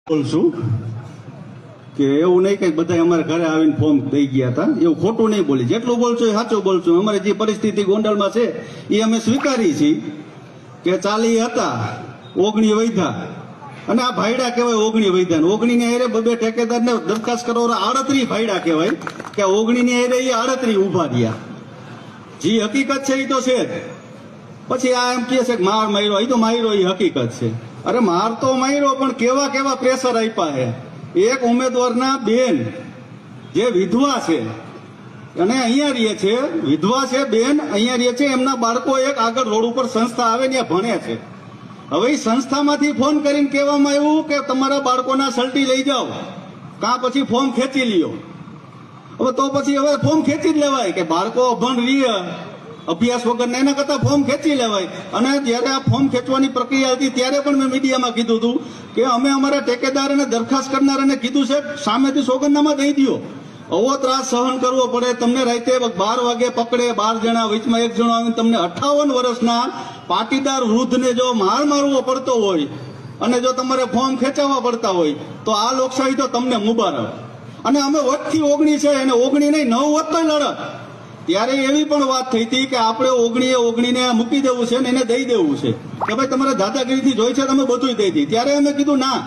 બોલશું કે એવું નહીં કે બધા અમારા ઘરે આવીને ફોર્મ દઈ ગયા હતા, એવું ખોટું નહીં બોલી. જેટલું બોલશું એ સાચું બોલશું. અમારી જે પરિસ્થિતિ ગોંડલમાં છે એ અમે સ્વીકારી છીએ કે ચાલી હતા ઓગણી વૈધા, અને આ ભાઈડા કહેવાય ઓગણી વૈધા. ઓગણીને હેરે બબે ઠેકેદારને દરખાસ્ત કરો 38 ભાઈડા કહેવાય કે 19ની હેરે એ 38 ઉભા રહ્યા. જે હકીકત છે એ તો છે જ. પછી આ એમ કહે છે કે માર માર્યો, એ તો માર્યો એ હકીકત છે. અરે માર તો માર્યો, પણ કેવા કેવા પ્રેશર આપ્યા છે. એક ઉમેદવારના બેન જે વિધવા છે અને અહીંયા રહે છે, વિધવા છે બેન, અહીંયા રહે છે, એમના બાળકો એક આગળ રોડ ઉપર સંસ્થા આવે ત્યાં ભણે છે. હવે એ સંસ્થામાંથી ફોન કરીને કહેવામાં આવ્યું કે તમારા બાળકોના સલટી લઈ જાઓ, કાં પછી ફોર્મ ખેંચી લ્યો. હવે તો પછી હવે ફોર્મ ખેંચી જ લેવાય કે બાળકો અભણ રહે અભ્યાસ વગર, એના કરતા ફોર્મ ખેંચી લેવાય. અને જયારે આ ફોર્મ ખેંચવાની પ્રક્રિયા હતી ત્યારે પણ મેં મીડિયામાં કીધું હતું કે અમે અમારા ટેકેદાર અને દરખાસ્ત કરનારાને કીધું છે સામેથી સોગંદનામા દઈ દો. આવો ત્રાસ સહન કરવો પડે તમને. રાતે 12 વાગે પકડે 12 જણા, વચમાં એક જણો આવીને તમને 58 વર્ષના પાટીદાર વૃદ્ધને જો માર મારવો પડતો હોય અને જો તમારે ફોર્મ ખેંચાવવા પડતા હોય તો આ લોકશાહી તો તમને મુબારક. અને અમે વટથી 19 છે એને 19 નહીં 9 વટ તો લડત. ત્યારે એવી પણ વાત થઈ હતી કે આપણે 19ને મૂકી દેવું છે ને એને દઈ દેવું છે કે ભાઈ તમારે દાદાગીરીથી જોઈ છે તમે બધું દઈ દી. ત્યારે અમે કીધું ના.